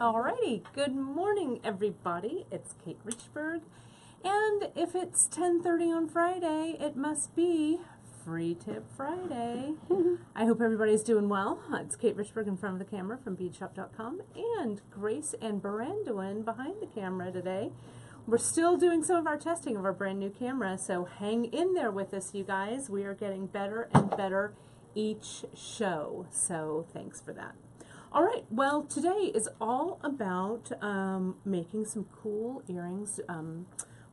Alrighty, good morning everybody. It's Kate Richburg, and if it's 10:30 on Friday, it must be Free Tip Friday. I hope everybody's doing well. It's Kate Richburg in front of the camera from beadshop.com and Grace and Baranduin behind the camera today. We're still doing some of our testing of our brand new camera, so hang in there with us, you guys. We are getting better and better each show, so thanks for that. All right, well, today is all about making some cool earrings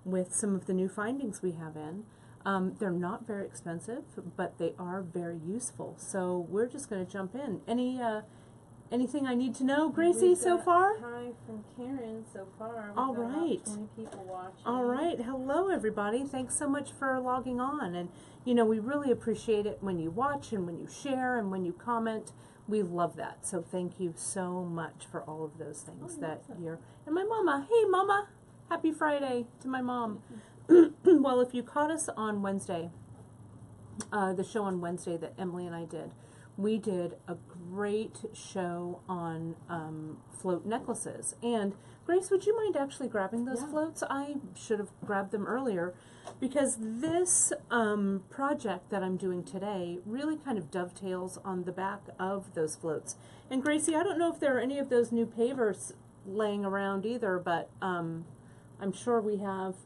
with some of the new findings we have in. They're not very expensive, but they are very useful. So we're just going to jump in. Anything I need to know, Gracie, so far? Hi from Karen so far. All right. 20 people watching. All right. Hello, everybody. Thanks so much for logging on. And, you know, we really appreciate it when you watch and when you share and when you comment. We love that. So thank you so much for all of those things that you're... And my mama. Hey, Mama. Happy Friday to my mom. Well, if you caught us on Wednesday, the show on Wednesday that Emily and I did, we did a great show on float necklaces. And Grace, would you mind actually grabbing those floats? I should have grabbed them earlier because this project that I'm doing today really kind of dovetails on the back of those floats. And Gracie, I don't know if there are any of those new pavers laying around either, but I'm sure we have.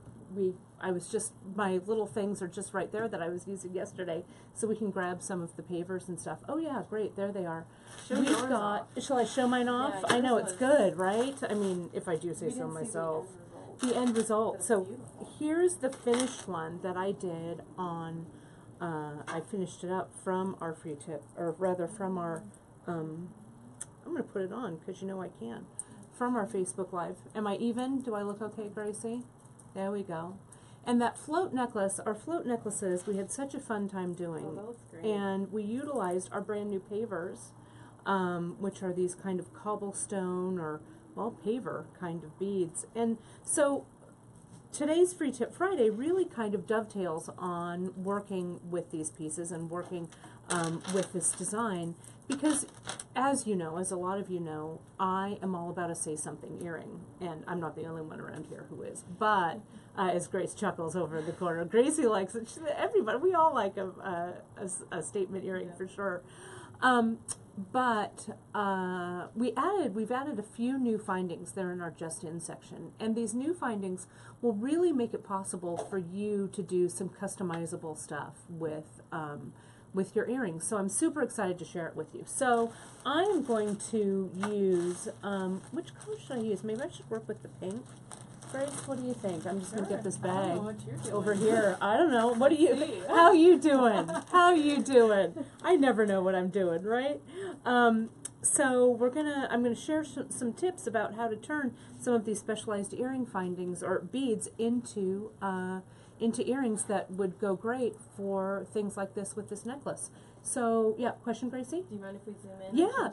My little things are just right there that I was using yesterday, so we can grab some of the pavers and stuff. Oh yeah, great, there they are. We've got, shall I show mine off? Yeah, I know, it's good, right? I mean, if I do say so myself. The end result. So here's the finished one that I did on, I finished it up from our free tip, or rather from our, I'm going to put it on because you know I can, from our Facebook Live. Am I even? Do I look okay, Gracie? There we go. And that float necklace, our float necklaces, we had such a fun time doing. Oh, that looks great. And we utilized our brand new pavers, which are these kind of cobblestone or, well, paver kind of beads. And so today's Free Tip Friday really kind of dovetails on working with these pieces and working with this design because, as you know, as a lot of you know, I am all about a say something earring, and I'm not the only one around here who is, but as Grace chuckles over in the corner, Gracie likes it. Everybody, we all like a statement earring for sure. But we've added a few new findings there in our Just In section, and these new findings will really make it possible for you to do some customizable stuff with your earrings. So I'm super excited to share it with you. So I'm going to use, which color should I use? Maybe I should work with the pink. Grace, what do you think? I'm just going to get this bag over here. I don't know. What do you, how you doing? How you doing? I never know what I'm doing, right? So I'm going to share some tips about how to turn some of these specialized earring findings or beads into earrings that would go great for things like this with this necklace. So yeah, question, Gracie? Do you mind if we zoom in? Yeah,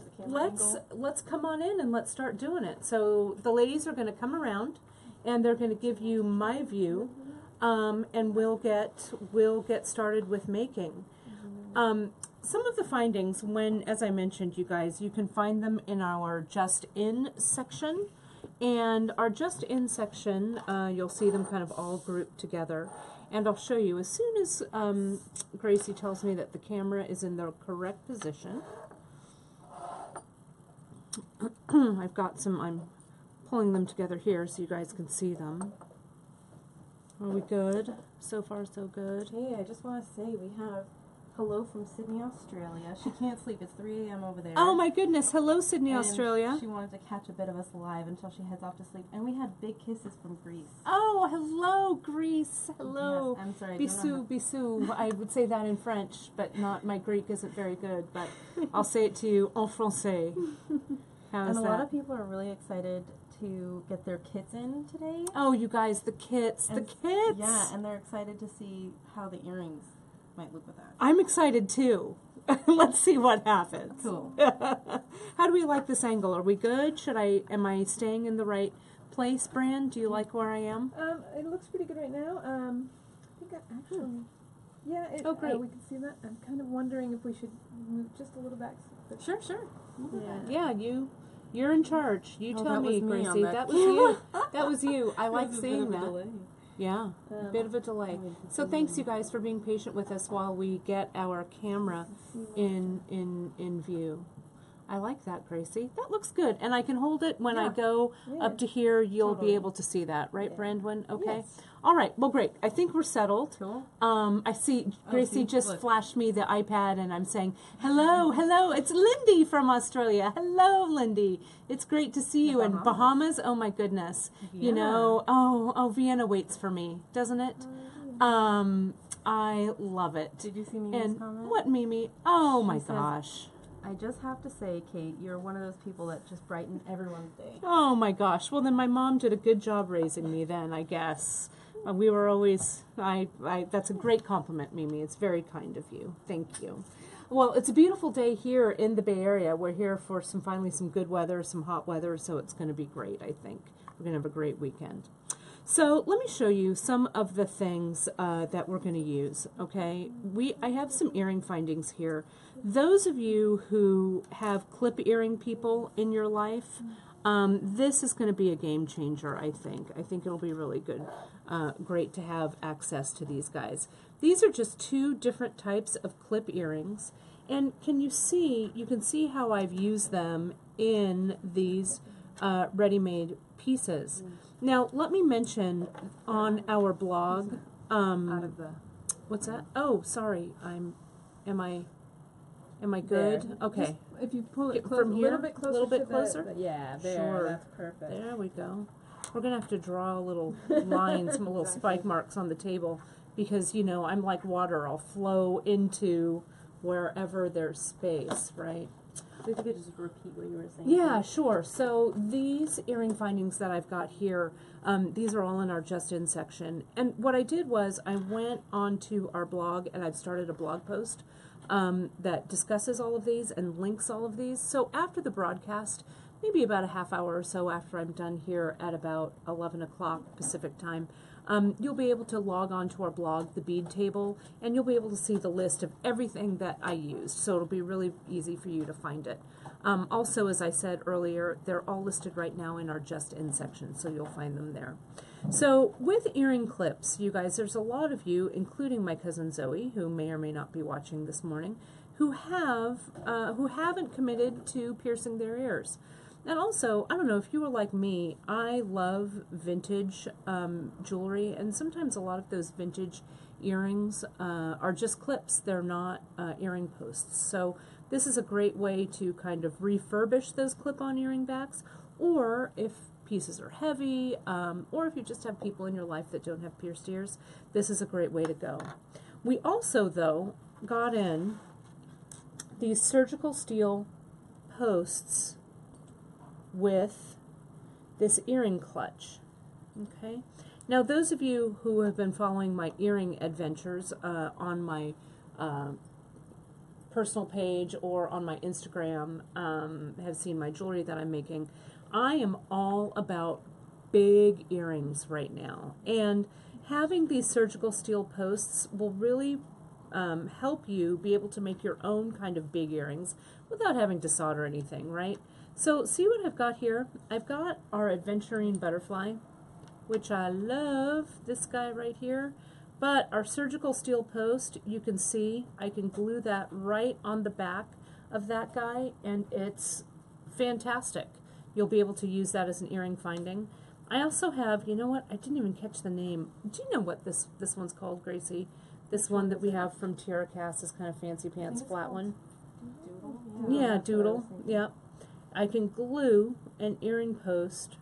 let's come on in and let's start doing it. So the ladies are going to come around and they're going to give you my view, and we'll get started with making. Some of the findings, as I mentioned, you guys, you can find them in our Just In section. And our Just In section, you'll see them kind of all grouped together. And I'll show you as soon as Gracie tells me that the camera is in the correct position. I'm pulling them together here so you guys can see them. Are we good? So far, so good. Hey, I just want to say we have hello from Sydney, Australia. She can't sleep. It's 3 a.m. over there. Oh my goodness. Hello, Sydney, Australia. She wanted to catch a bit of us live until she heads off to sleep. And we had big kisses from Greece. Oh, hello, Greece. Hello. Yes, I'm sorry. Bisous, bisous. I would say that in French, but not, my Greek isn't very good, but I'll say it to you en français. How's that? And a lot of people are really excited to get their kits in today. Oh, you guys, the kits. Yeah, and they're excited to see how the earrings might look with that. I'm excited too. Let's see what happens. Cool. How do we like this angle? Are we good? Am I staying in the right place, Bran? Do you like where I am? It looks pretty good right now. I think I actually, yeah. Oh, great. We can see that. I'm kind of wondering if we should move just a little back. Sure. Yeah. Yeah, You're in charge. You Oh, tell that me, was me on Gracie. that That was you. That was you. I like There's a bit seeing of a that. delay. Yeah, a bit of a delay. So thanks, you guys, for being patient with us while we get our camera in view. I like that, Gracie. That looks good, and I can hold it when I Yeah. go Yeah. up to here. You'll be Totally. able to see that, right, Yeah. Brandwin? Okay. Yes. All right. Well, great. I think we're settled. Cool. I see Gracie see, just look. flashed me the iPad, and I'm saying, hello, hello. It's Lindy from Australia. Hello, Lindy. It's great to see The you in Bahamas. Bahamas. Oh, my goodness. You know, Vienna waits for me, doesn't it? I love it. Did you see Mimi's And comment? what, Mimi? Oh, my says- gosh. I just have to say, Kate, you're one of those people that just brighten everyone's day. Oh, my gosh. Well, then my mom did a good job raising me then, I guess. We were always, that's a great compliment, Mimi. It's very kind of you. Thank you. Well, it's a beautiful day here in the Bay Area. We're here for finally some good weather, some hot weather, so it's going to be great, I think. We're going to have a great weekend. So let me show you some of the things that we're going to use, okay? I have some earring findings here. Those of you who have clip earring people in your life, this is going to be a game changer, I think. I think it'll be really good, great to have access to these guys. These are just two different types of clip earrings. And you can see how I've used them in these ready-made pieces. Now, let me mention on our blog, Out of the what's that? Oh, sorry, am I good? There. Okay, If you pull Get it from a here? little bit closer, Little bit to closer? yeah, there. Sure. That's perfect. there we go. We're gonna have to draw little lines, some little spike marks on the table, because, you know, I'm like water. I'll flow into wherever there's space, right? So if you could just repeat what you were saying. Yeah, sure. So these earring findings that I've got here, these are all in our Just In section. And what I did was I went onto our blog, and I've started a blog post that discusses all of these and links all of these. So after the broadcast, maybe about a half hour or so after I'm done here at about 11 o'clock Pacific time, you'll be able to log on to our blog, the bead table, and you'll be able to see the list of everything that I used. So it'll be really easy for you to find it. Also, as I said earlier, they're all listed right now in our Just In section, so you'll find them there. So with earring clips, you guys, there's a lot of you, including my cousin Zoe, who may or may not be watching this morning, who haven't committed to piercing their ears. And also, I don't know, if you were like me, I love vintage jewelry, and sometimes a lot of those vintage earrings are just clips. They're not earring posts. So this is a great way to kind of refurbish those clip-on earring backs, or if pieces are heavy, or if you just have people in your life that don't have pierced ears, this is a great way to go. We also, though, got in these surgical steel posts with this earring clutch. Okay. Now, those of you who have been following my earring adventures on my personal page or on my Instagram have seen my jewelry that I'm making. I am all about big earrings right now, and having these surgical steel posts will really help you be able to make your own kind of big earrings without having to solder anything, right? So see what I've got here? I've got our Adventurine Butterfly, which I love, this guy right here. But our surgical steel post, you can see, I can glue that right on the back of that guy, and it's fantastic. You'll be able to use that as an earring finding. I also have, you know what, I didn't even catch the name. Do you know what this one's called, Gracie? This one that we have from Tierra Cast, this kind of fancy pants flat one. Doodle? Yeah, that's what I was Doodle, thinking. yeah. I can glue an earring post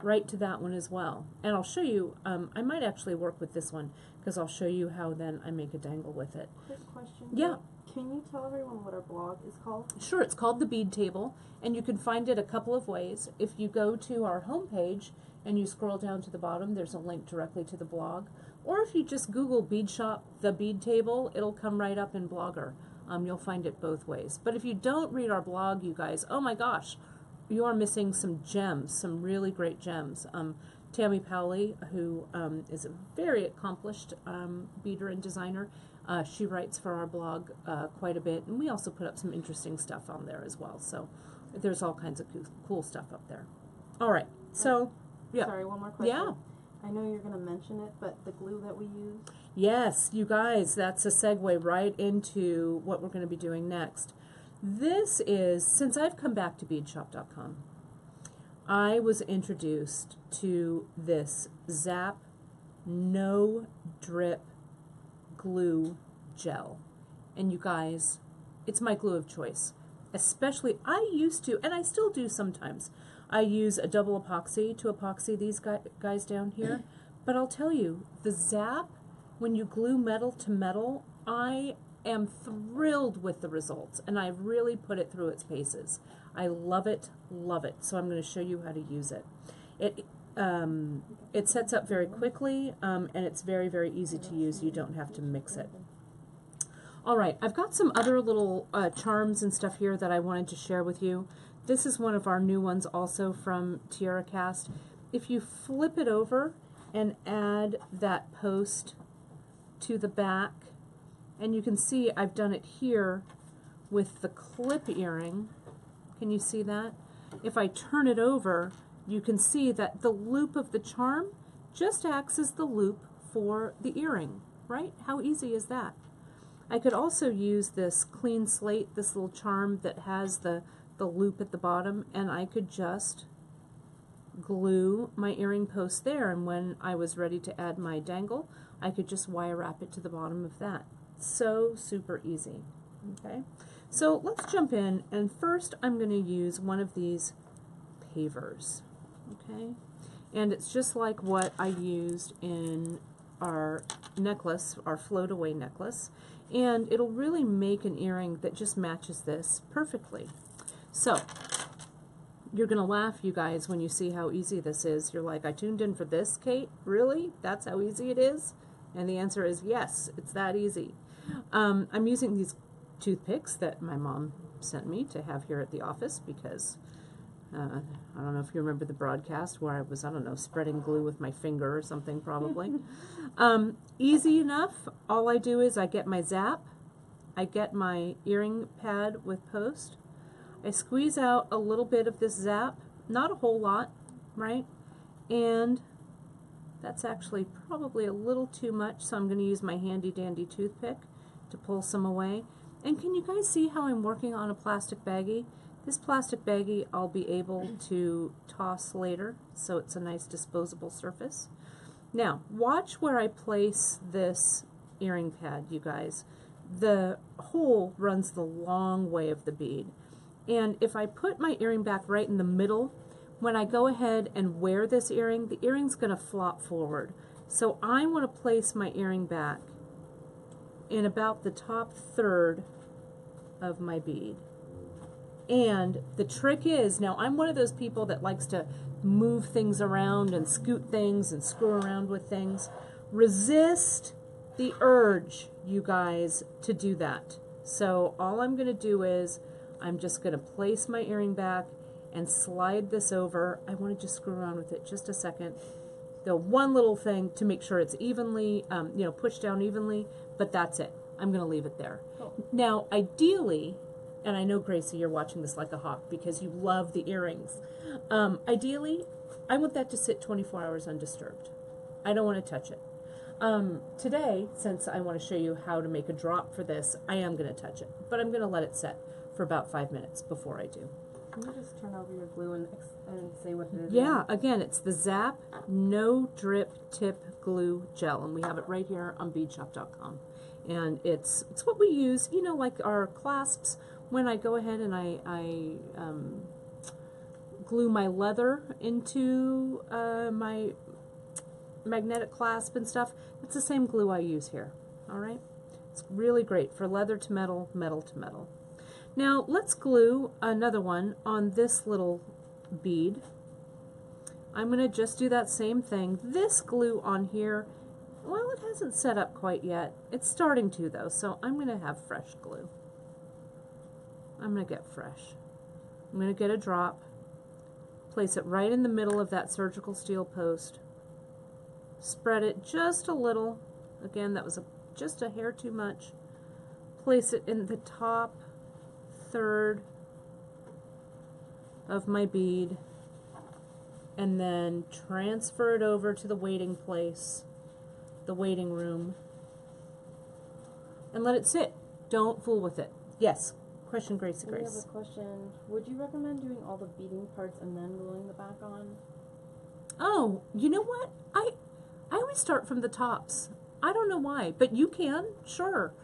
right to that one as well. And I'll show you, I might actually work with this one, because I'll show you how then I make a dangle with it. Quick question. Yeah. Can you tell everyone what our blog is called? Sure, it's called The Bead Table, and you can find it a couple of ways. If you go to our homepage and you scroll down to the bottom, there's a link directly to the blog. Or if you just Google Bead Shop, The Bead Table, it'll come right up in Blogger. You'll find it both ways. But if you don't read our blog, you guys, oh my gosh, you are missing some gems, some really great gems. Tammy Powley, who is a very accomplished beader and designer, she writes for our blog quite a bit, and we also put up some interesting stuff on there as well. So There's all kinds of cool stuff up there. All right, so yeah. Sorry, one more question. Yeah. I know you're going to mention it, but the glue that we use. Yes, you guys, that's a segue right into what we're going to be doing next. This is, since I've come back to beadshop.com, I was introduced to this Zap No Drip Glue Gel. And you guys, it's my glue of choice. Especially, I used to, and I still do sometimes, I use a double epoxy to epoxy these guys down here. But I'll tell you, the Zap, when you glue metal to metal, I am thrilled with the results. And I've really put it through its paces. I love it, love it. So I'm going to show you how to use it. It sets up very quickly, and it's very, very easy to use. You don't have to mix it. All right, I've got some other little charms and stuff here that I wanted to share with you. This is one of our new ones also from Tiara Cast. If you flip it over and add that post to the back, and you can see I've done it here with the clip earring. Can you see that? If I turn it over, you can see that the loop of the charm just acts as the loop for the earring, right? How easy is that? I could also use this clean slate, this little charm that has the loop at the bottom, and I could just glue my earring post there, and when I was ready to add my dangle, I could just wire wrap it to the bottom of that. So super easy. Okay, so let's jump in, and first I'm going to use one of these pavers. Okay, and it's just like what I used in our necklace, our float away necklace, and it'll really make an earring that just matches this perfectly. So you're gonna laugh, you guys, when you see how easy this is. You're like, I tuned in for this, Kate? Really? That's how easy it is? And the answer is yes, it's that easy. I'm using these toothpicks that my mom sent me to have here at the office because I don't know if you remember the broadcast where I was, I don't know, spreading glue with my finger or something probably. Easy enough. All I do is I get my Zap, I get my earring pad with post, I squeeze out a little bit of this Zap, not a whole lot, right? And that's actually probably a little too much, so I'm going to use my handy dandy toothpick to pull some away. And can you guys see how I'm working on a plastic baggie? This plastic baggie I'll be able to toss later, so it's a nice disposable surface. Now, watch where I place this earring pad, you guys. The hole runs the long way of the bead. And if I put my earring back right in the middle, when I go ahead and wear this earring, the earring's going to flop forward. So I want to place my earring back in about the top third of my bead. And the trick is, now I'm one of those people that likes to move things around and scoot things and screw around with things. Resist the urge, you guys, to do that. So all I'm going to do is I'm just going to place my earring back and slide this over. I want to just screw around with it just a second. The one little thing to make sure it's evenly, pushed down evenly, but that's it. I'm going to leave it there. Cool. Now, ideally, and I know, Gracie, you're watching this like a hawk because you love the earrings. Ideally, I want that to sit 24 hours undisturbed. I don't want to touch it. Today, since I want to show you how to make a drop for this, I am going to touch it, but I'm going to let it set for about 5 minutes before I do. Can you just turn over your glue and say what it is? Yeah, again, it's the Zap No Drip Tip Glue Gel, and we have it right here on beadshop.com. And it's what we use, like our clasps. When I go ahead and I glue my leather into my magnetic clasp and stuff, it's the same glue I use here. All right, it's really great for leather to metal, metal to metal. Now let's glue another one on this little bead. I'm going to just do that same thing. This glue on here, well, it hasn't set up quite yet. It's starting to though, so I'm going to have fresh glue. I'm going to get fresh. I'm going to get a drop, place it right in the middle of that surgical steel post, spread it just a little. Again, that was just a hair too much. Place it in the top third of my bead and then transfer it over to the waiting place, the waiting room, and let it sit. Don't fool with it. Yes, question, Gracie We have Grace. a question. Would you recommend doing all the beading parts and then gluing the back on? Oh, you know what? I always start from the tops. I don't know why, but you can, sure.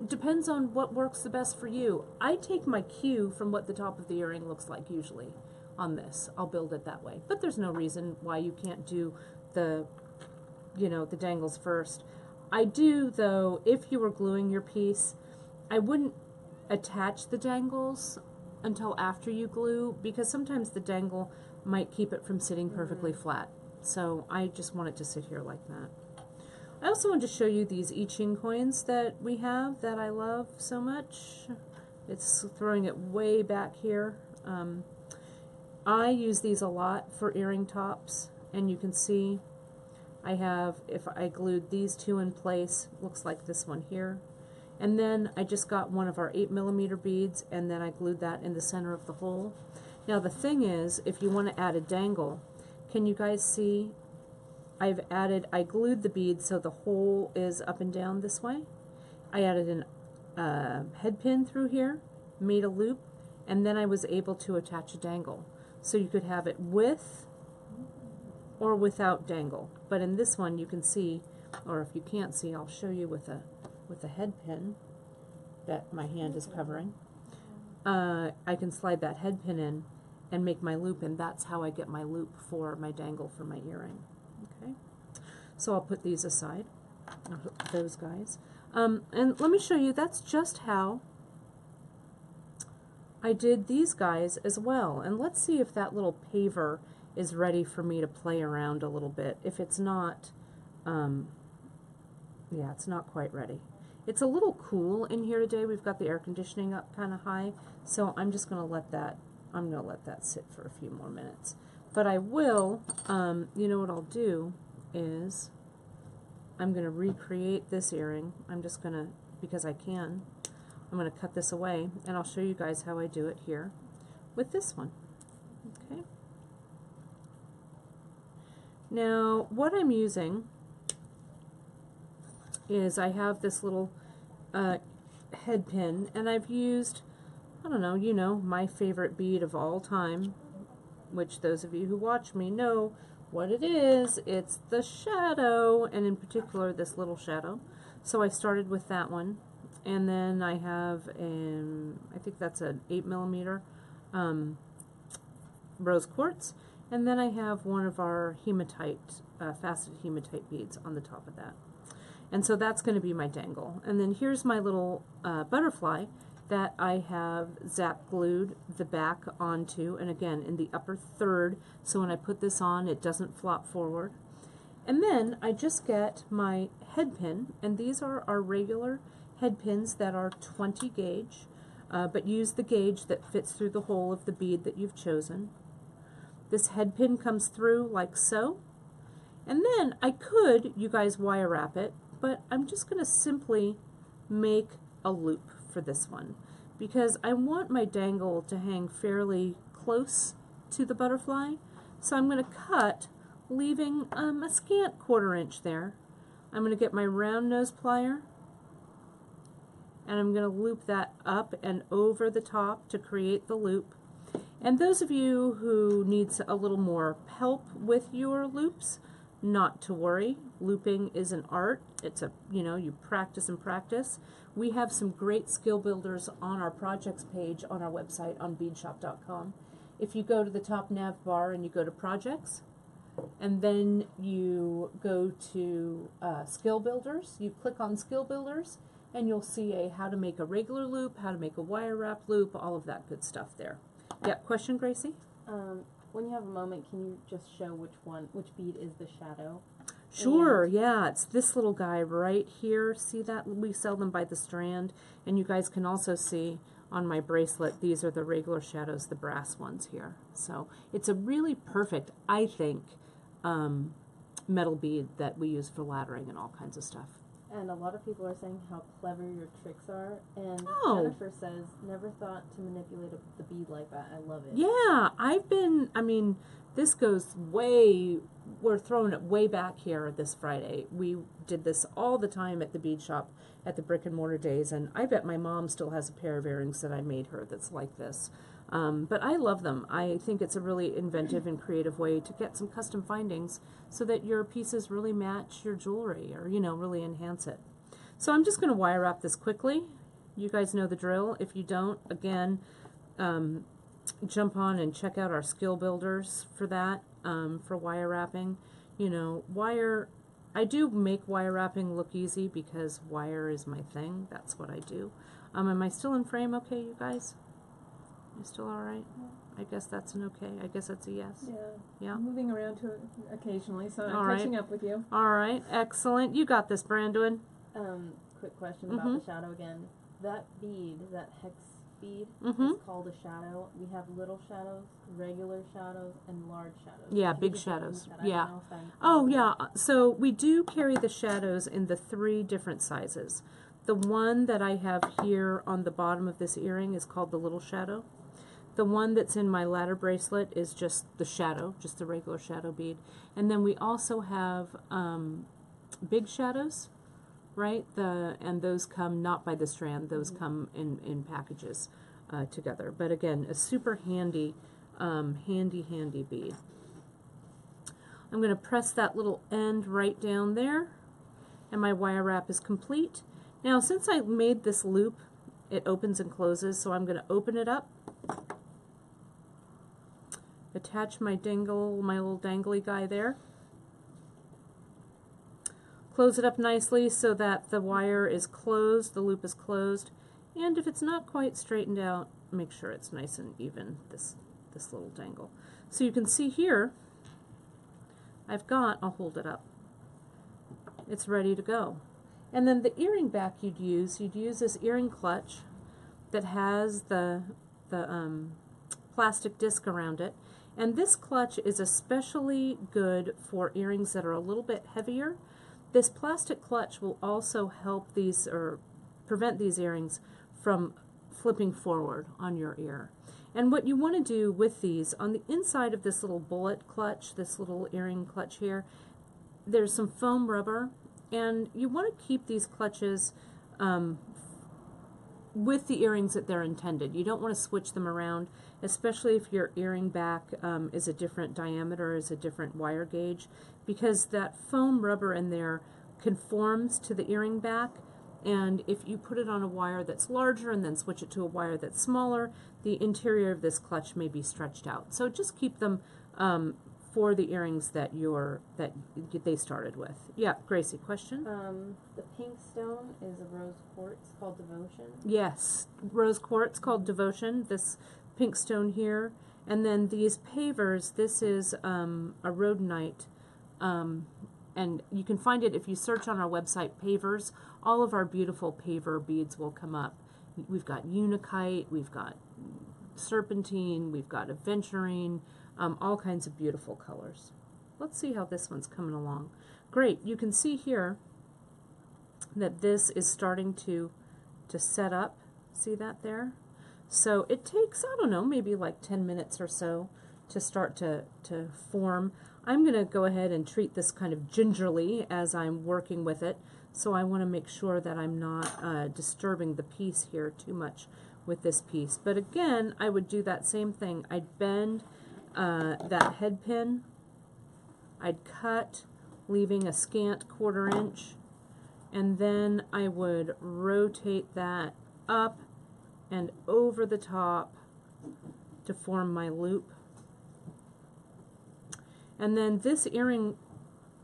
Depends on what works the best for you. I take my cue from what the top of the earring looks like usually on this. I'll build it that way. But there's no reason why you can't do the, you know, the dangles first. I do, though, if you were gluing your piece, I wouldn't attach the dangles until after you glue, because sometimes the dangle might keep it from sitting perfectly flat. So I just want it to sit here like that. I also want to show you these I Ching coins that we have that I love so much. It's throwing it way back here. I use these a lot for earring tops, and you can see I have, if I glued these two in place, looks like this one here. And then I just got one of our 8mm beads, and then I glued that in the center of the hole. Now the thing is, if you want to add a dangle, can you guys see I glued the bead so the hole is up and down this way. I added an head pin through here, made a loop, and then I was able to attach a dangle. So you could have it with or without dangle. But in this one you can see, or if you can't see, I'll show you with a head pin that my hand is covering. I can slide that head pin in and make my loop, and that's how I get my loop for my dangle for my earring. Okay, so I'll put these aside, those guys. And let me show you, that's just how I did these guys as well. And let's see if that little paver is ready for me to play around a little bit. If it's not, yeah, it's not quite ready. It's a little cool in here today. We've got the air conditioning up kind of high, so I'm just going to let that, sit for a few more minutes. But I will, you know what I'll do is I'm going to recreate this earring. I'm just going to, because I can, I'm going to cut this away, and I'll show you guys how I do it here with this one. Okay. Now, what I'm using is I have this little head pin, and I've used, I don't know, you know, my favorite bead of all time, which those of you who watch me know what it is. It's the shadow, and in particular this little shadow. So I started with that one, and then I have, I think that's an 8mm rose quartz, and then I have one of our hematite, faceted hematite beads on the top of that. And so that's going to be my dangle. And then here's my little butterfly that I have zap glued the back onto, and again in the upper third, so when I put this on it doesn't flop forward. And then I just get my head pin, and these are our regular head pins that are 20 gauge, but use the gauge that fits through the hole of the bead that you've chosen. This head pin comes through like so, and then I could, you guys, wire wrap it, but I'm just going to simply make a loop for this one because I want my dangle to hang fairly close to the butterfly. So I'm going to cut, leaving a scant 1/4 inch there. I'm going to get my round nose plier, and I'm going to loop that up and over the top to create the loop. And those of you who need a little more help with your loops, not to worry. Looping is an art. It's a, you know, you practice and practice. We have some great skill builders on our projects page on our website on beadshop.com. If you go to the top nav bar and you go to projects, and then you go to skill builders, you click on skill builders, and you'll see a how to make a regular loop, how to make a wire wrap loop, all of that good stuff there. Yeah, question, Gracie? When you have a moment, can you just show which bead is the shadow? Sure, yeah, it's this little guy right here. See that? We sell them by the strand, and you guys can also see on my bracelet, these are the regular shadows, the brass ones here. So it's a really perfect, I think, metal bead that we use for laddering and all kinds of stuff. And a lot of people are saying how clever your tricks are. And Oh. Jennifer says, never thought to manipulate the bead like that. I love it. Yeah, I mean, this goes way, we're throwing it way back here this Friday. We did this all the time at the bead shop at the Brick and Mortar Days, and I bet my mom still has a pair of earrings that I made her that's like this. But I love them. I think it's a really inventive and creative way to get some custom findings so that your pieces really match your jewelry or, you know, really enhance it. So I'm just going to wire wrap this quickly. You guys know the drill. If you don't, again, jump on and check out our skill builders for that, for wire wrapping. You know, I do make wire wrapping look easy because wire is my thing. That's what I do. Am I still in frame okay, you guys? You still all right? I guess that's an okay. I guess that's a yes. Yeah. Yeah. I'm moving around to it occasionally, so All I'm right. catching up with you. All right. Excellent. You got this, Brandon. Quick question about the shadow again. That bead, that hex bead, is called a shadow. We have little shadows, regular shadows, and large shadows. Yeah, Can you big just repeat shadows. that? I Yeah. don't know if I'm Oh, yeah. So we do carry the shadows in the 3 different sizes. The one that I have here on the bottom of this earring is called the little shadow. The one that's in my ladder bracelet is just the shadow, just the regular shadow bead. And then we also have big shadows, right? And those come not by the strand, those come in packages together. But again, a super handy, handy bead. I'm going to press that little end right down there, and my wire wrap is complete. Now, since I made this loop, it opens and closes, so I'm going to open it up, attach my little dangly guy there, close it up nicely so that the wire is closed, the loop is closed, and if it's not quite straightened out, make sure it's nice and even, this little dangle. So you can see here, I'll hold it up. It's ready to go. And then the earring back you'd use this earring clutch that has the plastic disc around it. And this clutch is especially good for earrings that are a little bit heavier. This plastic clutch will also help these, or prevent these earrings from flipping forward on your ear. And what you want to do with these, on the inside of this little bullet clutch, this little earring clutch here, there's some foam rubber, and you want to keep these clutches with the earrings that they're intended. You don't want to switch them around, especially if your earring back is a different diameter, is a different wire gauge, because that foam rubber in there conforms to the earring back, and if you put it on a wire that's larger and then switch it to a wire that's smaller, the interior of this clutch may be stretched out. So just keep them for the earrings that they started with. Yeah, Gracie, question? The pink stone is a rose quartz called Devotion. Yes, rose quartz called Devotion, this pink stone here. And then these pavers, this is a rhodonite, and you can find it if you search on our website, pavers. All of our beautiful paver beads will come up. We've got unakite, we've got serpentine, we've got aventurine, all kinds of beautiful colors. Let's see how this one's coming along. Great, you can see here that this is starting to set up. See that there? So it takes, I don't know, maybe like 10 minutes or so to start to form. I'm going to go ahead and treat this kind of gingerly as I'm working with it. So I want to make sure that I'm not disturbing the piece here too much with this piece. But again, I would do that same thing. I'd bend that head pin. I'd cut, leaving a scant 1/4 inch. And then I would rotate that up and over the top to form my loop. And then this earring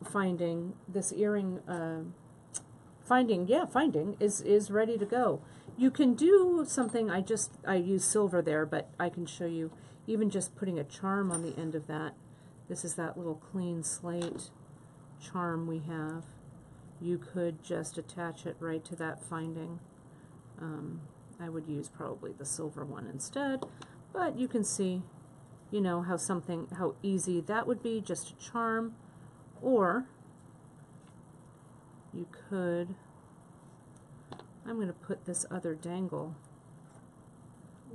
finding, finding is ready to go. You can do something, I use silver there, but I can show you even just putting a charm on the end of that. This is that little clean slate charm we have. You could just attach it right to that finding. I would use probably the silver one instead, but you can see, you know, how easy that would be, just a charm. Or you could I'm gonna put this other dangle.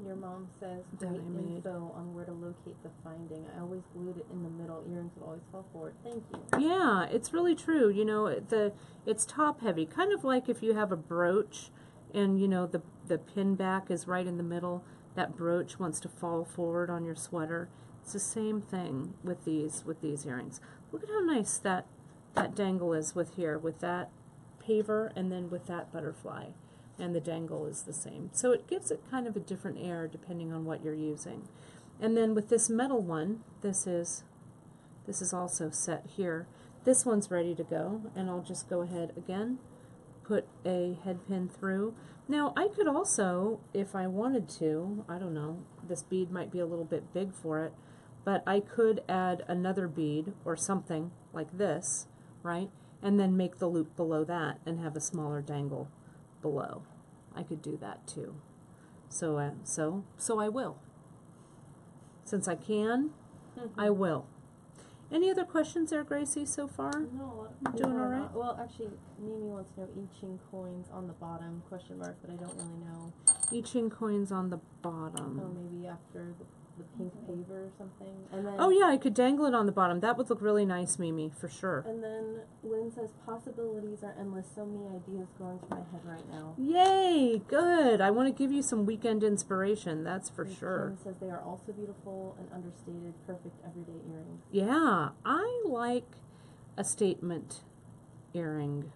Your mom says That great I made. info on where to locate the finding. I always glued it in the middle. Earrings would always fall forward. Thank you. Yeah, it's really true. You know, it's top heavy, kind of like if you have a brooch, and you know the pin back is right in the middle. That brooch wants to fall forward on your sweater. It's the same thing with these earrings. Look at how nice that dangle is with that paver, and then with that butterfly, and the dangle is the same. So it gives it kind of a different air depending on what you're using. And then with this metal one, this is also set here. This one's ready to go, and I'll just go ahead again, put a head pin through. Now I could also, if I wanted to, I don't know, this bead might be a little bit big for it, but I could add another bead or something like this, right? And then make the loop below that and have a smaller dangle below. I could do that too. So I will. Since I can, I will. Any other questions there, Gracie, so far? No, a lot of Doing people all are right? not- Well, actually, Mimi wants to know I Ching coins on the bottom, question mark, but I don't really know. I Ching coins on the Oh, bottom. maybe after the pink paver or something. And then Oh yeah, I could dangle it on the bottom. That would look really nice, Mimi, for sure. And then Lynn says possibilities are endless. So many ideas going through my head right now. Yay, good. I want to give you some weekend inspiration, that's for And sure. Kim says they are also beautiful and understated, perfect everyday earrings. Yeah, I like a statement earring,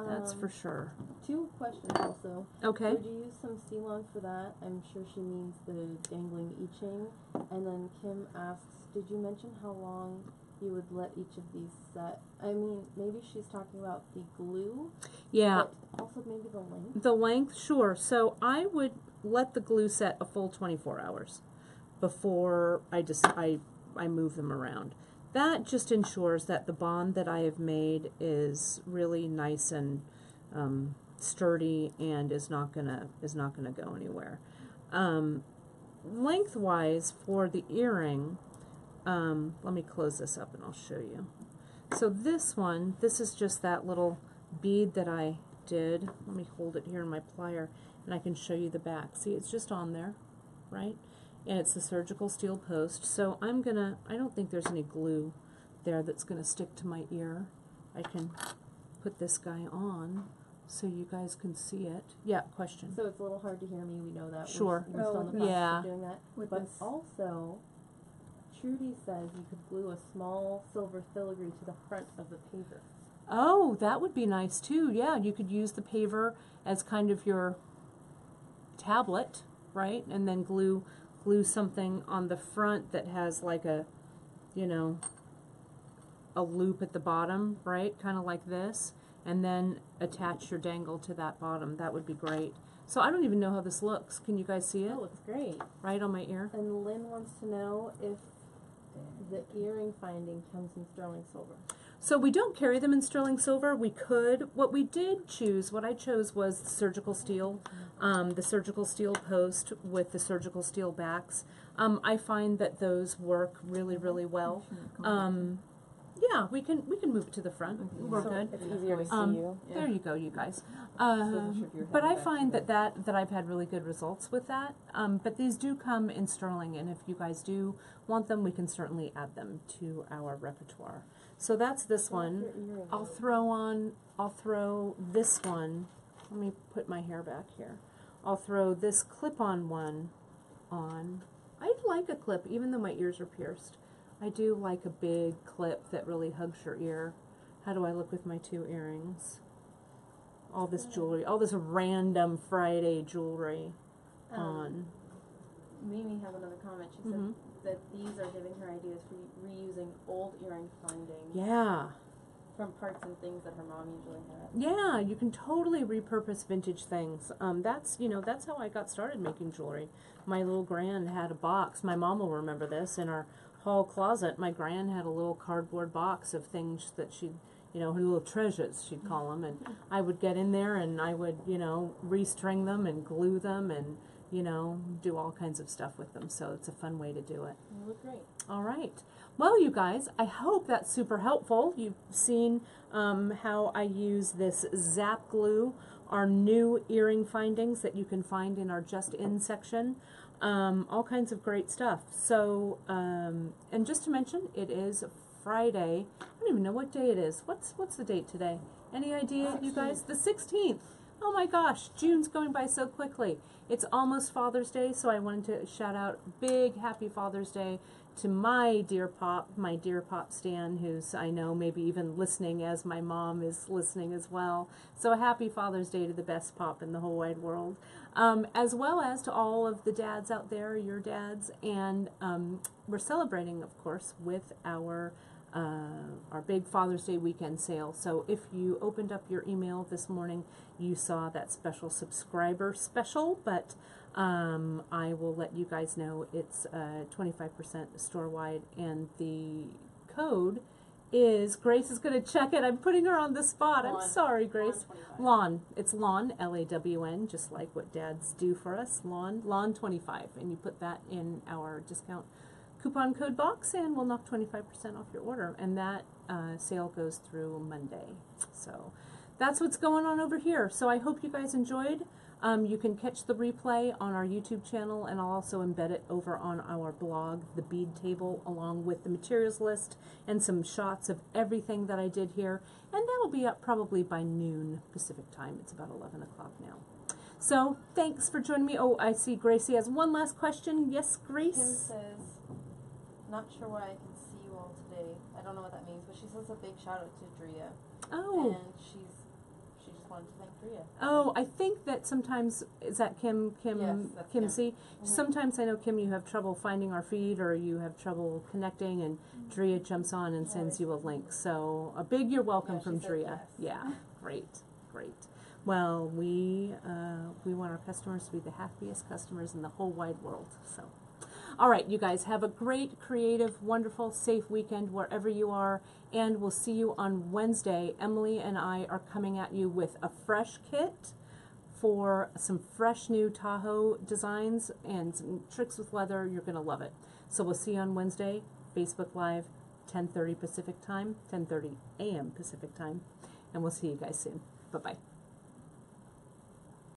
that's for sure. 2 questions also. Okay. Would you use some Ceylon for that? I'm sure she means the dangling I Ching. And then Kim asks, did you mention how long you would let each of these set? I mean, maybe she's talking about the glue. Yeah, But also maybe the length. the length, sure. So I would let the glue set a full 24 hours before I move them around. That just ensures that the bond that I have made is really nice and sturdy and is not gonna go anywhere. Lengthwise for the earring, let me close this up and I'll show you. So this one, this is just that little bead that I did. Let me hold it here in my plier and I can show you the back. See, it's just on there, right? And it's the surgical steel post. So I don't think there's any glue there that's gonna stick to my ear. I can put this guy on so you guys can see it. Yeah, question. So it's a little hard to hear me, we know that. Sure. We're still in the Oh, process yeah. of doing that. With But this. also, Trudy says you could glue a small silver filigree to the front of the paver. Oh, that would be nice too. Yeah, you could use the paver as kind of your tablet, right? And then glue something on the front that has like a, you know, a loop at the bottom, right? Kind of like this. And then attach your dangle to that bottom. That would be great. So I don't even know how this looks. Can you guys see it? That looks great. Right on my ear? And Lynn wants to know if the earring finding comes in sterling silver. So we don't carry them in sterling silver. We could. What I chose was the surgical steel post with the surgical steel backs. I find that those work really, really well. Yeah, we can move it to the front. We're So good. It's easier to see you. There you go, you guys. Position of your But head I back find to that I've had really good results with that. But these do come in sterling, and if you guys do want them, we can certainly add them to our repertoire. So that's this one. I'll throw this one. Let me put my hair back here. I'll throw this clip-on one on. I like a clip, even though my ears are pierced. I do like a big clip that really hugs your ear. How do I look with my 2 earrings? All this jewelry, all this random Friday jewelry on. Mimi has another comment. She said Mhm. that these are giving her ideas for reusing old earring findings Yeah. from parts and things that her mom usually had. Yeah, you can totally repurpose vintage things. That's how I got started making jewelry. My little gran had a box. My mom will remember this. In our hall closet, my gran had a little cardboard box of things that she'd, her little treasures, she'd call them. And I would get in there and I would, restring them and glue them and, do all kinds of stuff with them. So it's a fun way to do it. They look great. All right. Well, you guys, I hope that's super helpful. You've seen how I use this Zap glue our new earring findings that you can find in our Just In section. All kinds of great stuff. So, and just to mention, it is Friday. I don't even know what day it is. What's the date today? Any idea, you guys? The 16th. Oh my gosh, June's going by so quickly. It's almost Father's Day, so I wanted to shout out big happy Father's Day to my dear Pop Stan, who's, I know, maybe even listening as my mom is listening as well. So a happy Father's Day to the best Pop in the whole wide world. As well as to all of the dads out there, your dads, and we're celebrating, of course, with our big Father's Day weekend sale. So if you opened up your email this morning, you saw that special subscriber special, but I will let you guys know it's 25% store-wide, and the code is, Grace is going to check it. I'm putting her on the spot. I'm sorry, Grace. Lawn. It's Lawn, L-A-W-N, just like what dads do for us. Lawn 25, and you put that in our discount coupon code box, and we'll knock 25% off your order. And that sale goes through Monday. So that's what's going on over here. So I hope you guys enjoyed. You can catch the replay on our YouTube channel, and I'll also embed it over on our blog, the bead table, along with the materials list and some shots of everything that I did here. And that'll be up probably by noon Pacific time. It's about 11 o'clock now. So thanks for joining me. Oh, I see Gracie has one last question. Yes, Grace? Kim says, not sure why I can see you all today. I don't know what that means, but she says a big shout out to Drea. Oh. And she just wanted to thank Drea. Oh, I think that sometimes, is that Kim Yes, that's Kim Kim. C? Sometimes I know, Kim, you have trouble finding our feed, or you have trouble connecting, and Drea jumps on and sends you a link. So a big you're welcome Yeah, from she said Drea. yes. Yeah, great. Well, we want our customers to be the happiest customers in the whole wide world. So, all right, you guys have a great, creative, wonderful, safe weekend wherever you are, and we'll see you on Wednesday. Emily and I are coming at you with a fresh kit for some fresh new Tahoe designs and some tricks with leather. You're going to love it. So we'll see you on Wednesday, Facebook Live, 10:30 Pacific time, 10:30 a.m. Pacific time, and we'll see you guys soon. Bye-bye.